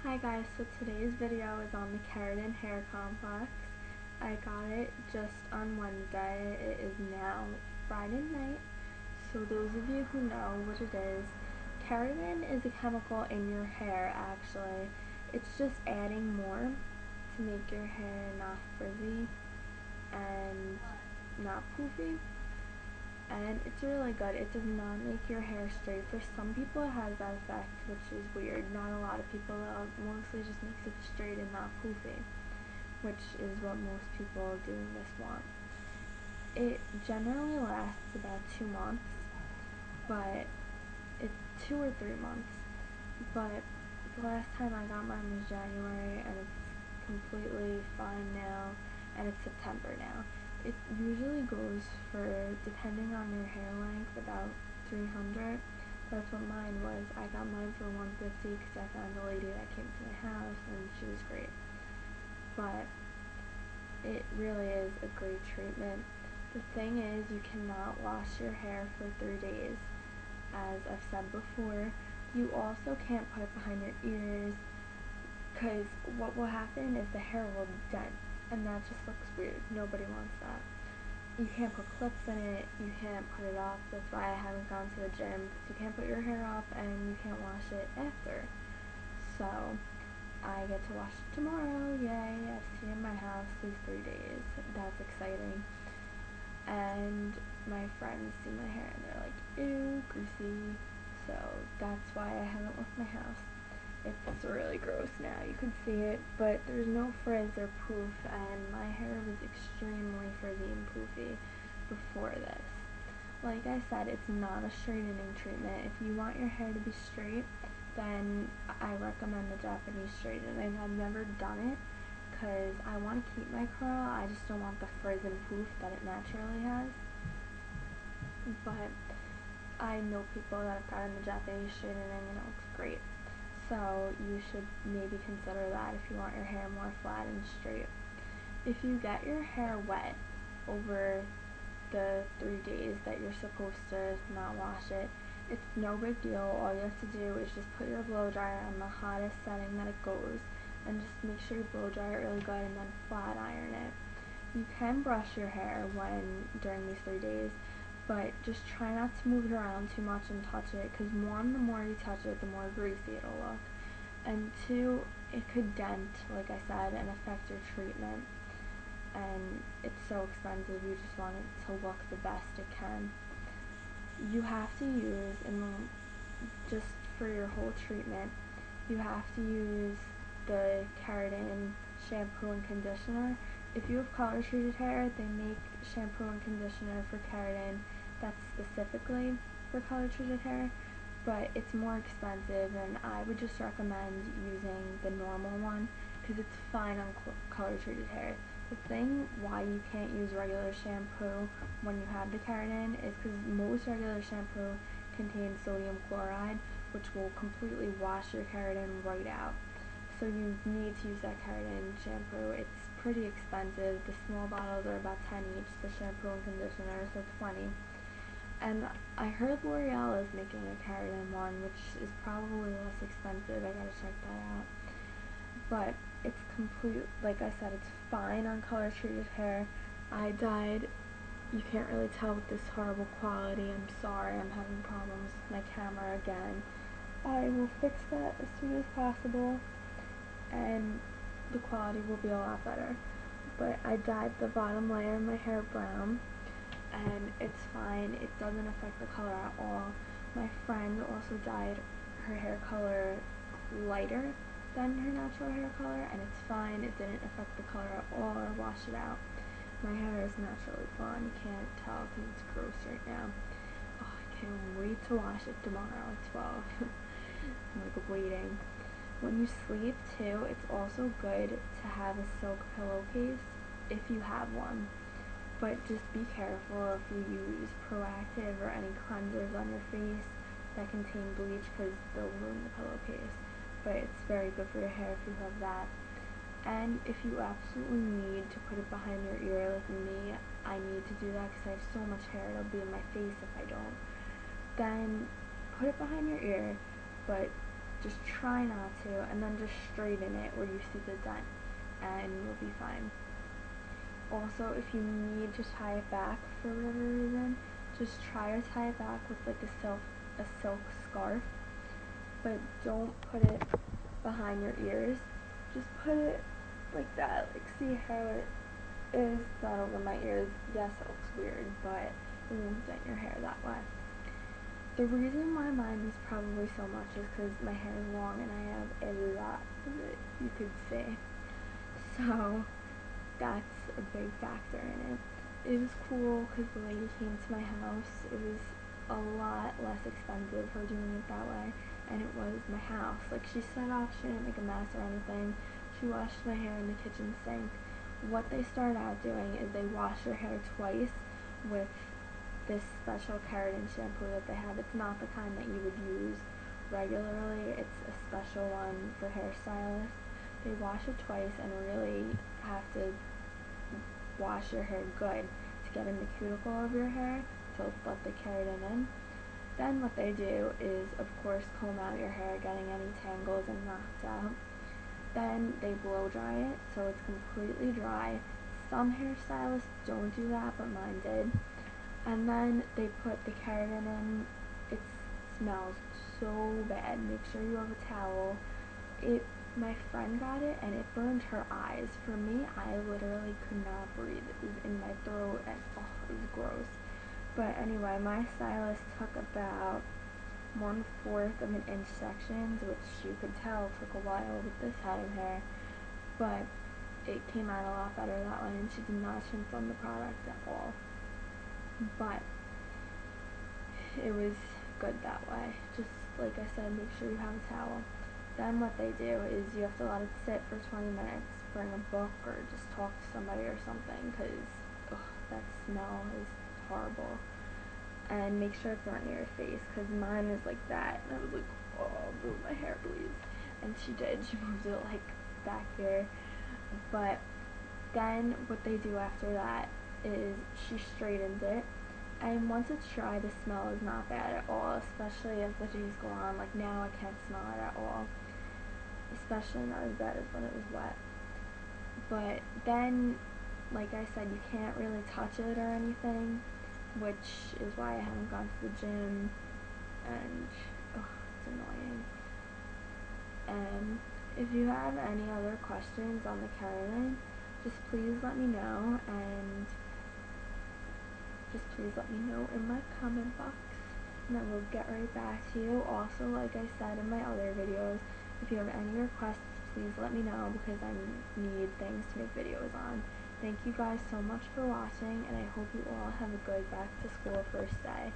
Hi guys, so today's video is on the Keratin hair complex. I got it just on Wednesday. It is now Friday night. So those of you who know what it is, keratin is a chemical in your hair actually. It's just adding more to make your hair not frizzy and not poofy. And it's really good. It does not make your hair straight. For some people it has that effect, which is weird. Not a lot of people though. Mostly just makes it straight and not poofy, which is what most people doing this want. It generally lasts about 2 months, but it's 2 or 3 months. But the last time I got mine was January, and it's completely fine now, and it's September now. It usually goes for, depending on your hair length, about 300. That's what mine was. I got mine for 150 because I found a lady that came to my house and she was great. But it really is a great treatment. The thing is, you cannot wash your hair for 3 days. As I've said before, you also can't put it behind your ears, because what will happen is the hair will dent, and that just looks weird. Nobody wants that. You can't put clips in it, you can't put it up. That's why I haven't gone to the gym, because you can't put your hair up and you can't wash it after. So I get to wash it tomorrow. Yay, I see in my house these 3 days. That's exciting. And my friends see my hair and they're like, ew, greasy. So that's why I haven't left my house. It's really gross now, you can see it, but there's no frizz or poof, and my hair was extremely frizzy and poofy before this. Like I said, it's not a straightening treatment. If you want your hair to be straight, then I recommend the Japanese straightening. I've never done it because I want to keep my curl, I just don't want the frizz and poof that it naturally has. But I know people that have gotten the Japanese straightening and it looks great. So you should maybe consider that if you want your hair more flat and straight. If you get your hair wet over the 3 days that you're supposed to not wash it, it's no big deal. All you have to do is just put your blow dryer on the hottest setting that it goes, and just make sure you blow dry it really good and then flat iron it. You can brush your hair during these 3 days, but just try not to move it around too much and touch it, because the more you touch it, the more greasy it'll look. And two, it could dent, like I said, and affect your treatment. And it's so expensive, you just want it to look the best it can. You have to use, just for your whole treatment, you have to use the keratin shampoo and conditioner. If you have color treated hair, they make shampoo and conditioner for keratin that's specifically for color treated hair, but it's more expensive, and I would just recommend using the normal one because it's fine on color treated hair. The thing why you can't use regular shampoo when you have the keratin is because most regular shampoo contains sodium chloride, which will completely wash your keratin right out. So you need to use that keratin shampoo. It's pretty expensive. The small bottles are about 10 each, the shampoo and conditioner, so 20. And I heard L'Oreal is making a keratin one, which is probably less expensive. I gotta check that out. But it's like I said, it's fine on color treated hair. I dyed, you can't really tell with this horrible quality. I'm sorry, I'm having problems with my camera again. I will fix that as soon as possible, and the quality will be a lot better. But I dyed the bottom layer of my hair brown, and it's fine. It doesn't affect the color at all. My friend also dyed her hair color lighter than her natural hair color, and it's fine. It didn't affect the color at all or wash it out. My hair is naturally blonde. You can't tell because it's gross right now. Oh, I can't wait to wash it tomorrow at 12. I'm like waiting. When you sleep too, it's also good to have a silk pillowcase if you have one. But just be careful if you use Proactive or any cleansers on your face that contain bleach, because they'll ruin the pillowcase. But it's very good for your hair if you have that. And if you absolutely need to put it behind your ear, like me, I need to do that because I have so much hair, it'll be in my face if I don't. Then put it behind your ear, but Just try not to, and then just straighten it where you see the dent, and you'll be fine. Also, if you need to tie it back for whatever reason, just try to tie it back with like a silk scarf, but don't put it behind your ears. Just put it like that. Like, see how it is not over my ears? Yes, it looks weird, but it won't dent your hair that way. The reason why mine is probably so much is because my hair is long and I have a lot of it, you could see. So that's a big factor in it. It was cool because the lady came to my house. It was a lot less expensive for doing it that way, and it was my house. Like, she set off, she didn't make a mess or anything. She washed my hair in the kitchen sink. What they started out doing is they wash your hair twice with this special keratin shampoo that they have. It's not the kind that you would use regularly. It's a special one for hairstylists. They wash it twice and really have to wash your hair good to get in the cuticle of your hair to let the keratin in. Then what they do is, of course, comb out your hair, getting any tangles and knots out. Then they blow dry it so it's completely dry. Some hairstylists don't do that, but mine did. And then they put the keratin in. It smells so bad. Make sure you have a towel. My friend got it and it burned her eyes. For me, I literally could not breathe. It was in my throat and it was gross. But anyway, my stylist took about 1/4 of an inch sections, which you could tell took a while with this head of hair, but it came out a lot better that way, and she did not chintz on the product at all. But it was good that way. Just like I said, make sure you have a towel. Then what they do is you have to let it sit for 20 minutes, bring a book or just talk to somebody or something, because that smell is horrible. And make sure it's not near your face, because mine is like that, and I was like, oh, move my hair please. And she did, she moved it like back here. But then what they do after that is she straightens it, and once it's dry, the smell is not bad at all, especially as the days go on. Like, now I can't smell it at all, especially not as bad as when it was wet. But then, like I said, you can't really touch it or anything, which is why I haven't gone to the gym, and it's annoying. And if you have any other questions on the keratin, just please let me know, and just please let me know in my comment box, and I will get right back to you. Also, like I said in my other videos, if you have any requests, please let me know, because I need things to make videos on. Thank you guys so much for watching, and I hope you all have a good back to school first day.